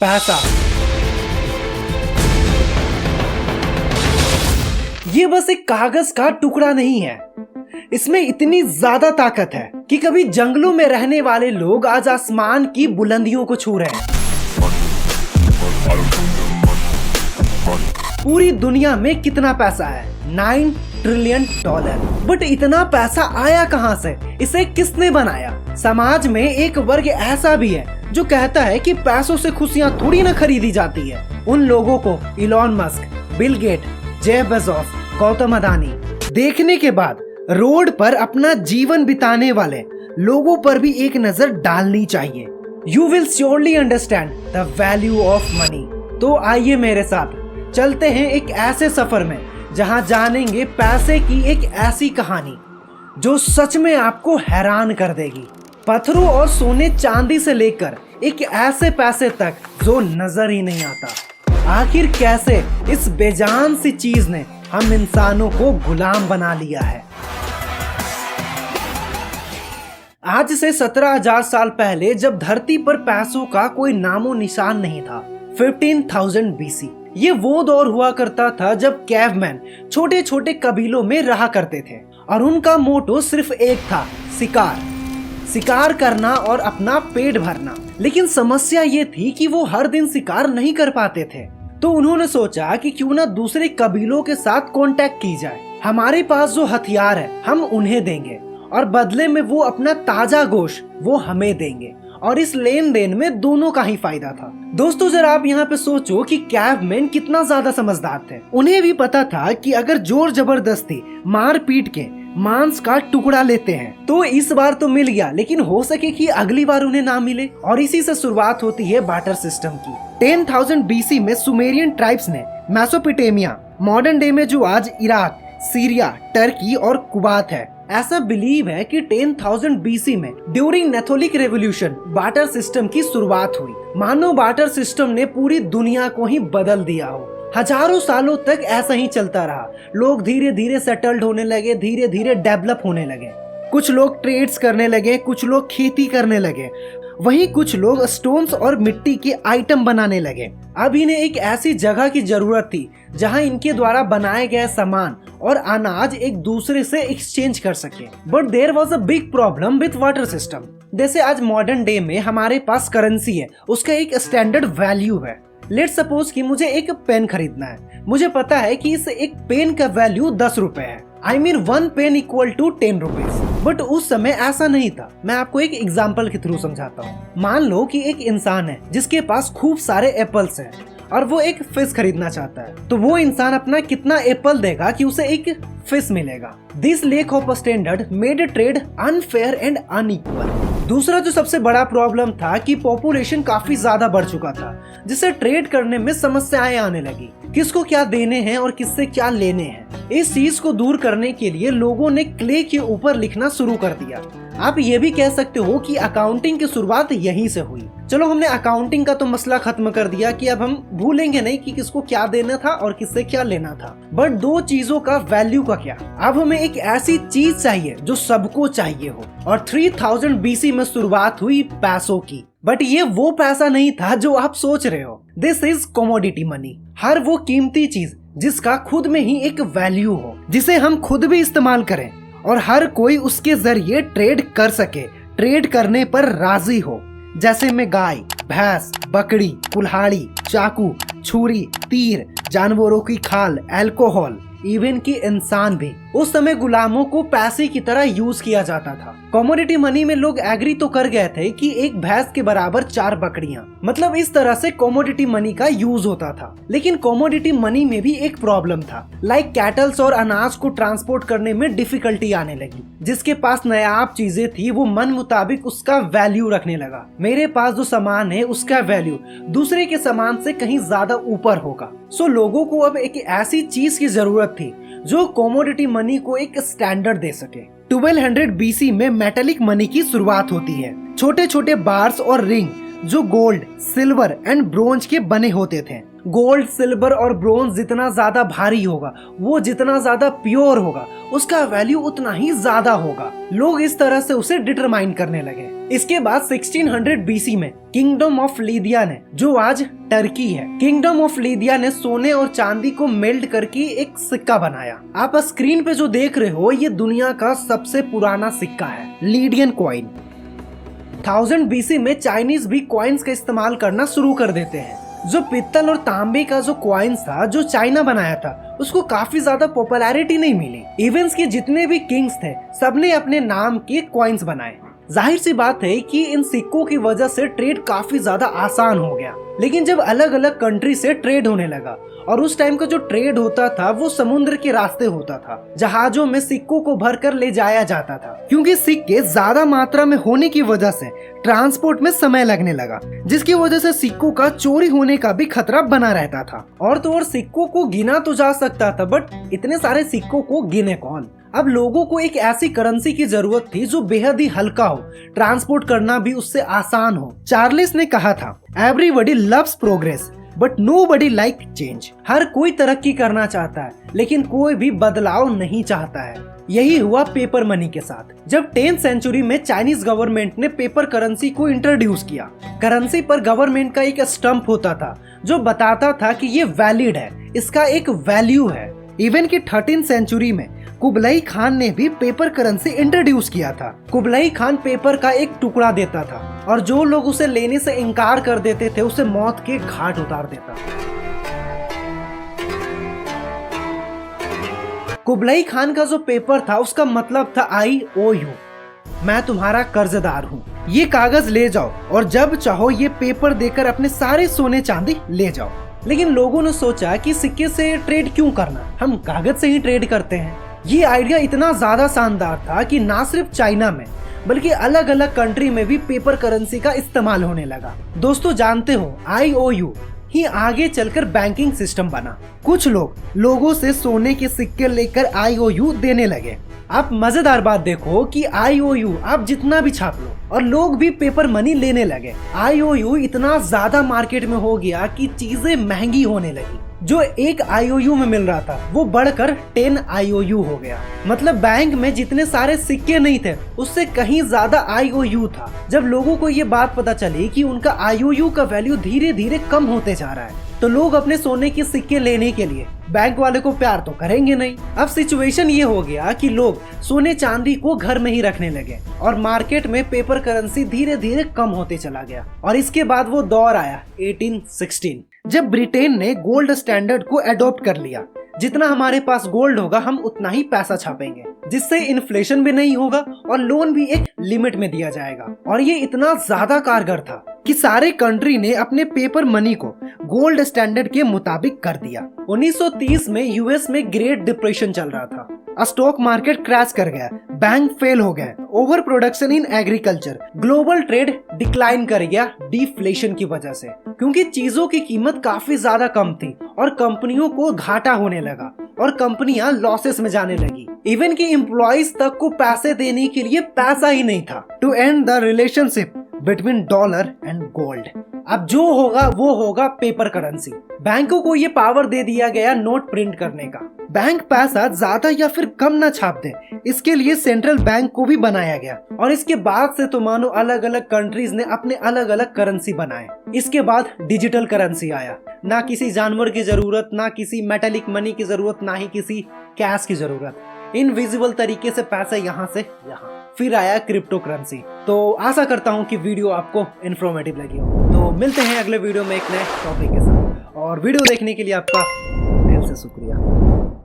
पैसा। ये बस एक कागज का टुकड़ा नहीं है, इसमें इतनी ज्यादा ताकत है कि कभी जंगलों में रहने वाले लोग आज आसमान की बुलंदियों को छू रहे हैं। पूरी दुनिया में कितना पैसा है? 9 ट्रिलियन डॉलर। बट इतना पैसा आया कहां से? इसे किसने बनाया? समाज में एक वर्ग ऐसा भी है जो कहता है कि पैसों से खुशियां थोड़ी ना खरीदी जाती है। उन लोगों को Elon Musk, Bill Gate, Jeff Bezos, Gautam Adani देखने के बाद रोड पर अपना जीवन बिताने वाले लोगों पर भी एक नजर डालनी चाहिए। You will surely understand the value of money. तो आइए मेरे साथ चलते हैं एक ऐसे सफर में जहां जानेंगे पैसे की एक ऐसी कहानी जो सच में आपको हैरान कर देगी। पत्थरों और सोने चांदी से लेकर एक ऐसे पैसे तक जो नजर ही नहीं आता। आखिर कैसे इस बेजान सी चीज ने हम इंसानों को गुलाम बना लिया है। आज से 17,000 साल पहले जब धरती पर पैसों का कोई नामो निशान नहीं था, 15,000 BC, ये वो दौर हुआ करता था जब कैवमैन छोटे छोटे कबीलों में रहा करते थे और उनका मोटो सिर्फ एक था, शिकार करना और अपना पेट भरना। लेकिन समस्या ये थी कि वो हर दिन शिकार नहीं कर पाते थे, तो उन्होंने सोचा कि क्यों ना दूसरे कबीलों के साथ कांटेक्ट की जाए। हमारे पास जो हथियार है हम उन्हें देंगे और बदले में वो अपना ताजा गोश्त वो हमें देंगे, और इस लेन देन में दोनों का ही फायदा था। दोस्तों जरा आप यहाँ पे सोचो कि कैवमैन कितना ज्यादा समझदार थे। उन्हें भी पता था कि अगर जोर जबरदस्ती मार पीट के मांस का टुकड़ा लेते हैं तो इस बार तो मिल गया, लेकिन हो सके कि अगली बार उन्हें ना मिले। और इसी से शुरुआत होती है बार्टर सिस्टम की। 10,000 BC में सुमेरियन ट्राइब्स ने मेसोपोटामिया, मॉडर्न डे में जो आज इराक, सीरिया, टर्की और कुवैत है, ऐसा बिलीव है कि 10,000 BC में ड्यूरिंग नेथोलिक रेवोल्यूशन बार्टर सिस्टम की शुरुआत हुई। मानो बार्टर सिस्टम ने पूरी दुनिया को ही बदल दिया हो। हजारों सालों तक ऐसा ही चलता रहा। लोग धीरे धीरे सेटल्ड होने लगे, धीरे धीरे डेवलप होने लगे। कुछ लोग ट्रेड्स करने लगे, कुछ लोग खेती करने लगे, वहीं कुछ लोग स्टोन्स और मिट्टी के आइटम बनाने लगे। अब इन्हें एक ऐसी जगह की जरूरत थी जहां इनके द्वारा बनाए गए सामान और अनाज एक दूसरे से एक्सचेंज कर सके। But there was a big problem with water system. जैसे आज मॉडर्न डे में हमारे पास करेंसी है, उसका एक स्टैंडर्ड वैल्यू है। लेट्स सपोज कि मुझे एक पेन खरीदना है। मुझे पता है कि इस एक पेन का वैल्यू 10 रुपए है। I mean 1 pen equal to 10 rupees. But उस समय ऐसा नहीं था। मैं आपको एक एग्जाम्पल के थ्रू समझाता हूँ। मान लो कि एक इंसान है जिसके पास खूब सारे एप्पल्स हैं और वो एक फिश खरीदना चाहता है, तो वो इंसान अपना कितना एप्पल देगा कि उसे एक फिश मिलेगा। This lake of standard made trade unfair and unequal. दूसरा जो सबसे बड़ा प्रॉब्लम था कि पॉपुलेशन काफी ज्यादा बढ़ चुका था, जिससे ट्रेड करने में समस्याएं आने लगी। किसको क्या देने हैं और किससे क्या लेने हैं। इस चीज को दूर करने के लिए लोगों ने क्ले के ऊपर लिखना शुरू कर दिया। आप ये भी कह सकते हो कि अकाउंटिंग की शुरुआत यहीं से हुई। चलो हमने अकाउंटिंग का तो मसला खत्म कर दिया कि अब हम भूलेंगे नहीं कि किसको क्या देना था और किससे क्या लेना था। बट दो चीजों का वैल्यू का क्या? अब हमें एक ऐसी चीज चाहिए जो सबको चाहिए हो, और 3000 BC में शुरुआत हुई पैसों की। बट ये वो पैसा नहीं था जो आप सोच रहे हो। This is commodity money. हर वो कीमती चीज जिसका खुद में ही एक वैल्यू हो, जिसे हम खुद भी इस्तेमाल करें और हर कोई उसके जरिए ट्रेड कर सके, ट्रेड करने पर राजी हो। जैसे में गाय, भैंस, बकरी, कुल्हाड़ी, चाकू, छुरी, तीर, जानवरों की खाल, अल्कोहल, इवन की इंसान भी। उस समय गुलामों को पैसे की तरह यूज किया जाता था। कमोडिटी मनी में लोग एग्री तो कर गए थे कि एक भैंस के बराबर 4 बकरियां, मतलब इस तरह से कमोडिटी मनी का यूज होता था। लेकिन कमोडिटी मनी में भी एक प्रॉब्लम था, लाइक कैटल्स और अनाज को ट्रांसपोर्ट करने में डिफिकल्टी आने लगी। जिसके पास नायाब चीजें थी वो मन मुताबिक उसका वैल्यू रखने लगा। मेरे पास जो सामान है उसका वैल्यू दूसरे के सामान से कहीं ज्यादा ऊपर होगा। सो लोगों को अब एक ऐसी चीज की जरूरत थी जो कमोडिटी मनी को एक स्टैंडर्ड दे सके। 1200 BC में मेटेलिक मनी की शुरुआत होती है। छोटे छोटे बार्स और रिंग जो गोल्ड, सिल्वर एंड ब्रोंज के बने होते थे। गोल्ड, सिल्वर और ब्रोंज जितना ज्यादा भारी होगा, वो जितना ज्यादा प्योर होगा, उसका वैल्यू उतना ही ज्यादा होगा। लोग इस तरह से उसे डिटरमाइन करने लगे। इसके बाद 1600 बीसी में किंगडम ऑफ लिदिया ने, जो आज टर्की है, किंगडम ऑफ लिदिया ने सोने और चांदी को मेल्ट करके एक सिक्का बनाया। आप स्क्रीन पे जो देख रहे हो ये दुनिया का सबसे पुराना सिक्का है, लिडियन कॉइन। 1000 बीसी में चाइनीज भी कॉइन्स का इस्तेमाल करना शुरू कर देते हैं। जो पित्तल और तांबे का जो कॉइन्स था जो चाइना बनाया था उसको काफी ज्यादा पॉपुलैरिटी नहीं मिली। इवेंट्स के जितने भी किंग्स थे सबने अपने नाम के कॉइन्स बनाए। जाहिर सी बात है कि इन सिक्कों की वजह से ट्रेड काफी ज्यादा आसान हो गया। लेकिन जब अलग अलग कंट्री से ट्रेड होने लगा और उस टाइम का जो ट्रेड होता था वो समुद्र के रास्ते होता था, जहाजों में सिक्कों को भरकर ले जाया जाता था। क्योंकि सिक्के ज्यादा मात्रा में होने की वजह से ट्रांसपोर्ट में समय लगने लगा, जिसकी वजह से सिक्कों का चोरी होने का भी खतरा बना रहता था। और तो और सिक्कों को गिना तो जा सकता था, बट इतने सारे सिक्कों को गिने कौन। अब लोगों को एक ऐसी करेंसी की जरूरत थी जो बेहद ही हल्का हो, ट्रांसपोर्ट करना भी उससे आसान हो। चार्ल्स ने कहा था, everybody loves progress but nobody like change. हर कोई तरक्की करना चाहता है लेकिन कोई भी बदलाव नहीं चाहता है। यही हुआ पेपर मनी के साथ। जब 10th सेंचुरी में चाइनीज गवर्नमेंट ने पेपर करेंसी को इंट्रोड्यूस किया। करेंसी पर गवर्नमेंट का एक स्टंप होता था जो बताता था कि ये वैलिड है, इसका एक वैल्यू है। इवन की 13th सेंचुरी में कुबलाई खान ने भी पेपर करेंसी इंट्रोड्यूस किया था। कुबलाई खान पेपर का एक टुकड़ा देता था और जो लोग उसे लेने से इनकार कर देते थे उसे मौत के घाट उतार देता। कुबलाई खान का जो पेपर था उसका मतलब था IOU, मैं तुम्हारा कर्जदार हूँ, ये कागज ले जाओ और जब चाहो ये पेपर देकर अपने सारे सोने चांदी ले जाओ। लेकिन लोगों ने सोचा कि सिक्के से ट्रेड क्यों करना, हम कागज से ही ट्रेड करते हैं। ये आइडिया इतना ज्यादा शानदार था कि ना सिर्फ चाइना में बल्कि अलग अलग कंट्री में भी पेपर करेंसी का इस्तेमाल होने लगा। दोस्तों जानते हो IOU ही आगे चलकर बैंकिंग सिस्टम बना। कुछ लोगों से सोने के सिक्के लेकर IOU देने लगे। आप मजेदार बात देखो कि IOU आप जितना भी छाप लो और लोग भी पेपर मनी लेने लगे। IOU इतना ज्यादा मार्केट में हो गया कि चीजें महंगी होने लगी। जो एक IOU में मिल रहा था वो बढ़कर 10 IOU हो गया। मतलब बैंक में जितने सारे सिक्के नहीं थे उससे कहीं ज्यादा IOU था। जब लोगों को ये बात पता चली कि उनका IOU का वैल्यू धीरे धीरे कम होते जा रहा है तो लोग अपने सोने के सिक्के लेने के लिए बैंक वाले को प्यार तो करेंगे नहीं। अब सिचुएशन ये हो गया कि लोग सोने चांदी को घर में ही रखने लगे और मार्केट में पेपर करेंसी धीरे धीरे कम होते चला गया। और इसके बाद वो दौर आया 1816 जब ब्रिटेन ने गोल्ड स्टैंडर्ड को अडॉप्ट कर लिया। जितना हमारे पास गोल्ड होगा हम उतना ही पैसा छापेंगे, जिससे इन्फ्लेशन भी नहीं होगा और लोन भी एक लिमिट में दिया जाएगा। और ये इतना ज्यादा कारगर था कि सारे कंट्री ने अपने पेपर मनी को गोल्ड स्टैंडर्ड के मुताबिक कर दिया। 1930 में यूएस में ग्रेट डिप्रेशन चल रहा था, स्टॉक मार्केट क्रैश कर गया, बैंक फेल हो गए, over production in agriculture, global trade decline कर गया डिफ्लेशन की वजह से, क्योंकि चीजों की कीमत काफी ज्यादा कम थी और कंपनियों को घाटा होने लगा और कंपनियां लॉसेस में जाने लगी। इवन की एम्प्लॉइज तक को पैसे देने के लिए पैसा ही नहीं था। To end the relationship between dollar and gold. अब जो होगा वो होगा पेपर करेंसी। बैंकों को ये पावर दे दिया गया नोट प्रिंट करने का। बैंक पैसा ज्यादा या फिर कम ना छाप दे, इसके लिए सेंट्रल बैंक को भी बनाया गया। और इसके बाद से तो मानो अलग अलग कंट्रीज ने अपने अलग अलग करेंसी बनाए। इसके बाद डिजिटल करेंसी आया, ना किसी जानवर की जरूरत, ना किसी मेटेलिक मनी की जरूरत, ना ही किसी कैश की जरूरत। इनविजिबल तरीके से पैसा यहाँ से यहाँ। फिर आया क्रिप्टो करेंसी। तो आशा करता हूँ कि वीडियो आपको इन्फॉर्मेटिव लगी हो। तो मिलते हैं अगले वीडियो में एक नए टॉपिक के साथ। और वीडियो देखने के लिए आपका दिल से शुक्रिया।